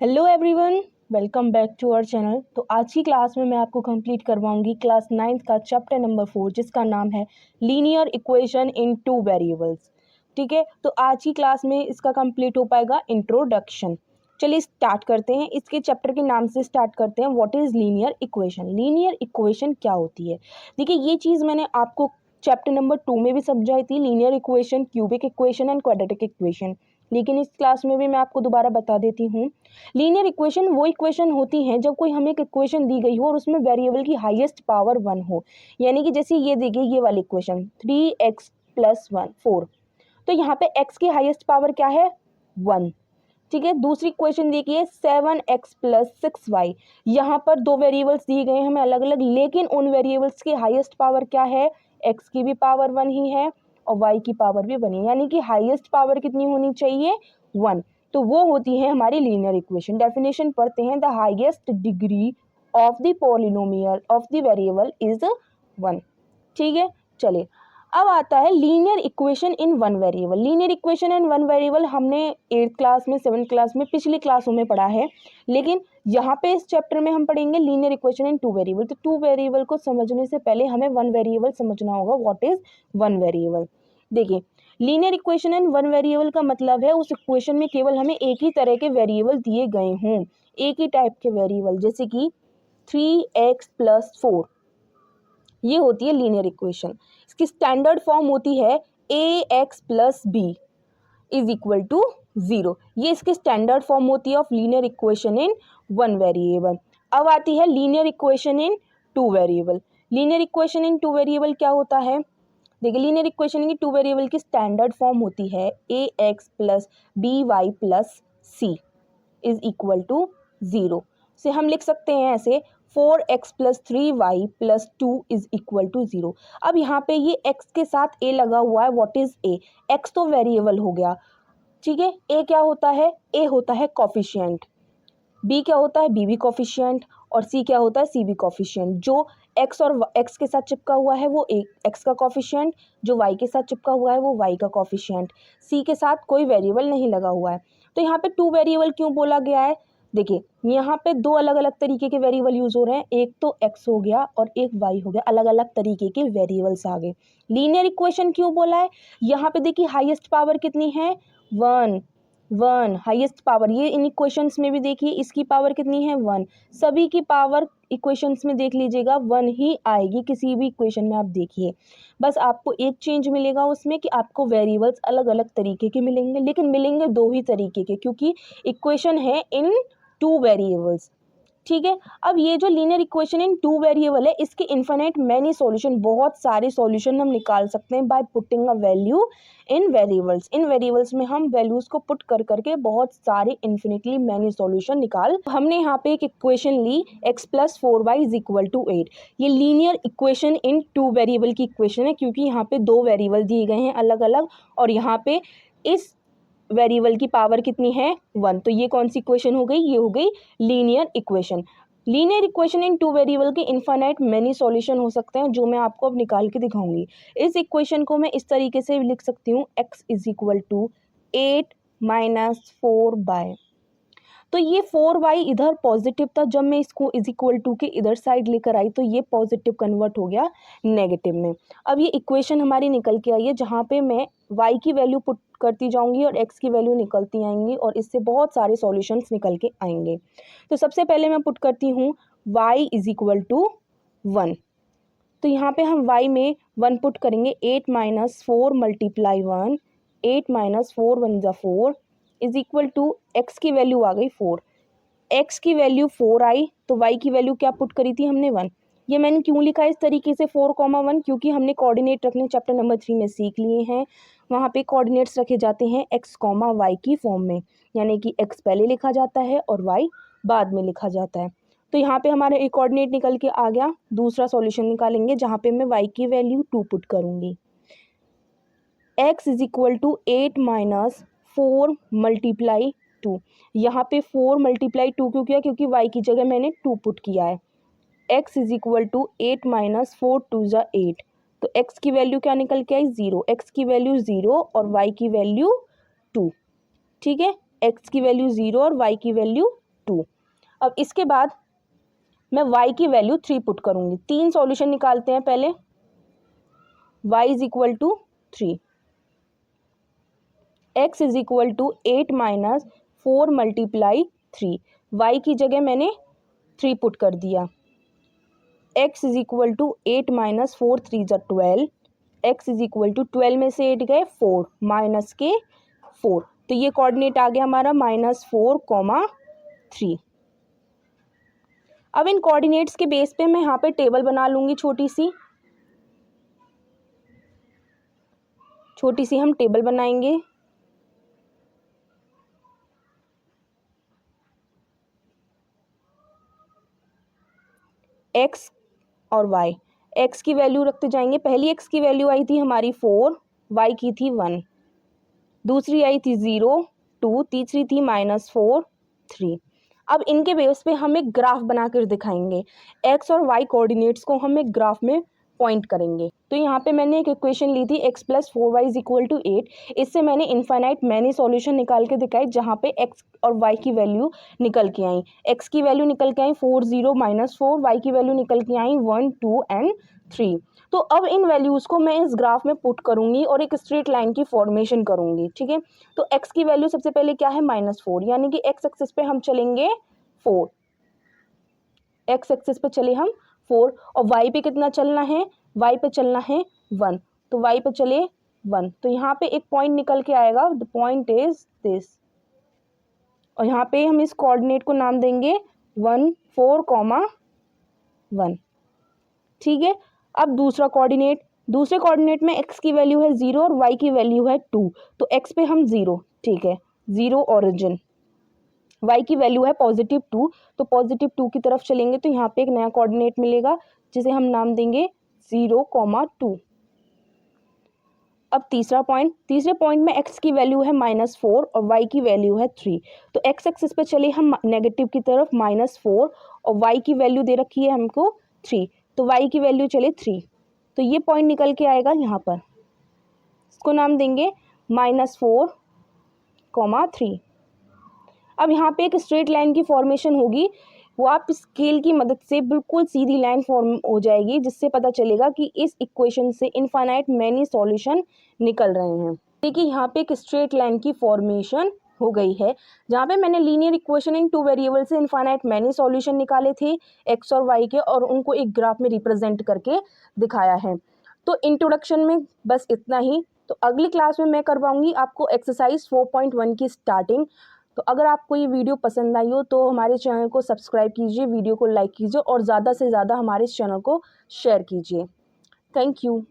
Hello everyone, welcome back to our channel. तो आज की क्लास में मैं आपको कंप्लीट करवाऊंगी क्लास 9th का चैप्टर नंबर 4 जिसका नाम है linear equation in two variables. ठीक है, तो आज की क्लास में इसका कंप्लीट हो पाएगा इंट्रोडक्शन। चलिए स्टार्ट करते हैं। इसके चैप्टर के नाम से स्टार्ट करते हैं। What is linear equation? Linear equation क्या होती है? देखिए, ये चीज़ मैंने आपको चैप्टर नंबर 2 में भी समझाई थी, linear equation, cubic equation and quadratic equation. लेकिन इस क्लास में भी मैं आपको दोबारा बता देती हूँ। लीनियर इक्वेशन वो इक्वेशन होती हैं जब कोई हमें एक इक्वेशन दी गई हो और उसमें वेरिएबल की हाईएस्ट पावर 1 हो। यानी कि जैसे ये देखिए, ये वाली इक्वेशन 3x + 1 4, तो यहाँ पे x की हाईएस्ट पावर क्या है? 1। ठीक है, दूसरी इक्वेशन देखिए 7x + 6y। यहाँ पर दो वेरिएबल्स दिए गए हैं हमें अलग अलग, लेकिन उन वेरिएबल्स की हाईएस्ट पावर क्या है? x की भी पावर 1 ही है और y की पावर भी 1 है, यानी कि हाईएस्ट पावर कितनी होनी चाहिए? 1। तो वो होती है हमारी लीनियर इक्वेशन। डेफिनेशन पढ़ते हैं, the highest degree of the polynomial of the variable is 1। ठीक है, चलिए अब आता है linear equation in one variable. Linear equation in one variable हमने 8th क्लास में, 7th क्लास में, पिछली क्लासों में पढ़ा है, लेकिन यहाँ पे इस चैप्टर में हम पढ़ेंगे linear equation in two variable. तो टू वेरिएबल को समझने से पहले हमें वन वेरिएबल समझना होगा। What is one variable? देखिए, linear equation in one variable का मतलब है उस इक्वेशन में केवल हमें एक ही तरह के वेरिएबल दिए गए हों, एक ही टाइप के वेरिएबल, जैसे कि 3x + 4। ये होती है लीनियर इक्वेशन। इसकी स्टैंडर्ड फॉर्म होती है ax + b = 0। ये इसकी स्टैंडर्ड फॉर्म होती है of linear equation in one variable. अब आती है linear equation in two variable. Linear equation in two variable क्या होता है? देखिए, लीनियर इक्वेशन की टू वेरिएबल की स्टैंडर्ड फॉर्म होती है ax + by + c = 0। से हम लिख सकते हैं ऐसे 4x + 3y + 2 = 0। अब यहाँ पे ये x के साथ a लगा हुआ है। What is a? x तो वेरिएबल हो गया, ठीक है। a क्या होता है? a होता है कॉफिशिएंट, b क्या होता है? b भी कॉफिशिएंट, और c क्या होता है? c भी कॉफिशिएंट। जो x और x के साथ चिपका हुआ है वो x का कॉफिशिएंट, जो y के साथ चिपका हुआ है वो y का कॉफिशिएंट। c के साथ कोई वेरिएबल नहीं लगा हुआ है। तो यहाँ पे टू वेरिएबल क्यों बोला गया है? देखिए, यहाँ पे दो अलग अलग तरीके के वेरिएबल यूज हो रहे हैं, एक तो x हो गया और एक y हो गया, अलग अलग तरीके के वेरिएबल्स आ गए। लीनियर इक्वेशन क्यों बोला है? यहाँ पे देखिए हाईएस्ट पावर कितनी है? 1 हाईएस्ट पावर। ये इन इक्वेशंस में भी देखिए, इसकी पावर कितनी है? 1। सभी की पावर इक्वेशंस में देख लीजिएगा 1 ही आएगी, किसी भी इक्वेशन में आप देखिए। बस आपको एक चेंज मिलेगा उसमें कि आपको वेरिएबल्स अलग अलग तरीके के मिलेंगे, लेकिन मिलेंगे दो ही तरीके के, क्योंकि इक्वेशन है इन टू वेरिएबल्स। ठीक है, अब ये जो linear equation in two variable है, इसके इन्फिनिट मैनी सॉल्यूशन, बहुत सारे सॉल्यूशन हम निकाल सकते हैं by putting a value in variables. In variables में हम वैल्यूज को पुट कर करके बहुत सारे इन्फिनिटली मैनी सॉल्यूशन निकाल। हमने यहाँ पे एक इक्वेशन ली x + 4y = 8। ये linear equation in two variable की इक्वेशन है, क्योंकि यहाँ पे दो वेरिएबल दिए गए हैं अलग अलग, और यहाँ पे इस वेरिएबल की पावर कितनी है? 1। तो ये कौन सी इक्वेशन हो गई? ये हो गई linear equation. Linear equation in two variable के इनफाइनाइट मैनी सॉल्यूशन हो सकते हैं, जो मैं आपको अब निकाल के दिखाऊंगी। इस इक्वेशन को मैं इस तरीके से लिख सकती हूँ, x = 8 - 4y। तो ये 4y इधर पॉजिटिव था, जब मैं इसको = के इधर साइड लेकर आई तो ये पॉजिटिव कन्वर्ट हो गया नेगेटिव में। अब ये इक्वेशन हमारी निकल के आई है, जहाँ पे मैं y की वैल्यू पुट करती जाऊंगी और x की वैल्यू निकलती आएंगी, और इससे बहुत सारे सॉल्यूशंस निकल के आएंगे। तो सबसे पहले मैं पुट करती हूँ y = 1। तो यहाँ पे हम y में 1 पुट करेंगे। 8 - 4 × 1, 8 - 4 × 1 = 4 = x की वैल्यू आ गई 4। x की वैल्यू 4 आई, तो y की वैल्यू क्या पुट करी थी हमने? 1। ये मैंने क्यों लिखा है इस तरीके से 4, 1? क्योंकि हमने कोऑर्डिनेट रखने चैप्टर नंबर 3 में सीख लिए हैं। वहाँ पे कोऑर्डिनेट्स रखे जाते हैं x, y की फॉर्म में, यानी कि x पहले लिखा जाता है और y बाद में लिखा जाता है। तो यहाँ पे हमारा एक कोऑर्डिनेट निकल के आ गया। दूसरा सॉल्यूशन निकालेंगे, जहाँ पे मैं y की वैल्यू 2 पुट करूँगी। x = 8 - 4 × 2। यहाँ पे 4 × 2 क्यों किया? क्योंकि y की जगह मैंने 2 पुट किया है। x = 8 - 4 × 2 = 8। तो x की वैल्यू क्या निकल के आई? 0। x की वैल्यू 0 और y की वैल्यू 2। ठीक है, x की वैल्यू 0 और y की वैल्यू 2। अब इसके बाद मैं y की वैल्यू 3 पुट करूँगी। 3 सॉल्यूशन निकालते हैं पहले। y is equal to 3, x is equal to 8 minus 4 multiply 3। y की जगह मैंने 3 पुट कर दिया। x is equal to 8 minus 4 3 ज़ा 12। x इज इक्वल टू 12 में से 8 गए 4 माइनस के 4, तो ये कोऑर्डिनेट आ गया हमारा -4, 3। अब इन कोऑर्डिनेट्स के बेस पे मैं यहाँ पे टेबल बना लूँगी छोटी सी हम टेबल बनाएंगे। x और y, x की वैल्यू रखते जाएंगे। पहली x की वैल्यू आई थी हमारी 4, y की थी 1, दूसरी आई थी 0, 2, तीसरी थी -4, 3। अब इनके बेस पे हम एक ग्राफ बनाकर दिखाएंगे। x और y कोऑर्डिनेट्स को हम एक ग्राफ में पॉइंट करेंगे। तो यहाँ पे मैंने एक इक्वेशन ली थी x + 4y is equal to 8। इससे मैंने इनफाइनाइट मैनी सॉल्यूशन निकाल के दिखाए जहाँ पे x और y की वैल्यू निकल के आई। x की वैल्यू निकल के आई 4 0 -4, y की वैल्यू निकल के आई 1 2 एंड 3। तो अब इन वैल्यूज़ को मैं इस ग्राफ में पुट करूँगी और एक स्ट्रेट लाइन की फॉर्मेशन करूँगी। ठीक है, तो x की वैल्यू सबसे पहले क्या है -4, यानी कि x एक्सिस पे हम चलेंगे 4, x एक्सिस पे चले हम 4, और y पे कितना चलना है, y पे चलना है 1, तो y पे चले 1। तो यहाँ पे एक पॉइंट निकल के आएगा, द पॉइंट इज दिस, और यहाँ पे हम इस कोऑर्डिनेट को नाम देंगे 1 4, 1। ठीक है, अब दूसरे कोऑर्डिनेट में x की वैल्यू है 0 और y की वैल्यू है 2, तो x पे हम 0, ठीक है, 0 ओरिजिन, y की वैल्यू है +2, तो +2 की तरफ चलेंगे तो यहाँ पे एक नया कोऑर्डिनेट मिलेगा जिसे हम नाम देंगे 0, 2। अब तीसरे पॉइंट में x की वैल्यू है -4 और y की वैल्यू है 3, तो x एक्सिस पे चले हम नेगेटिव की तरफ -4 और y की वैल्यू दे रखी है हमको 3, तो y की वैल्यू चले 3, तो ये पॉइंट निकल के आएगा यहाँ पर, इसको नाम देंगे -4, 3। अब यहाँ पे एक स्ट्रेट लाइन की फॉर्मेशन होगी, वो आप स्केल की मदद से बिल्कुल सीधी लाइन फॉर्म हो जाएगी, जिससे पता चलेगा कि इस इक्वेशन से इनफाइनाइट मैनी सॉल्यूशन निकल रहे हैं। देखिए यहाँ पे एक स्ट्रेट लाइन की फॉर्मेशन हो गई है, जहाँ पे मैंने लीनियर इक्वेशन इन 2 वेरिएबल से इनफाइनाइट मैनी सॉल्यूशन निकाले थे x और y के, और उनको एक ग्राफ में रिप्रेजेंट करके दिखाया है। तो इंट्रोडक्शन में बस इतना ही। तो अगली क्लास में मैं करवाऊंगी आपको एक्सरसाइज 4.1 की स्टार्टिंग। तो अगर आपको ये वीडियो पसंद आई हो तो हमारे चैनल को सब्सक्राइब कीजिए, वीडियो को लाइक कीजिए और ज़्यादा से ज़्यादा हमारे इस चैनल को शेयर कीजिए। Thank you.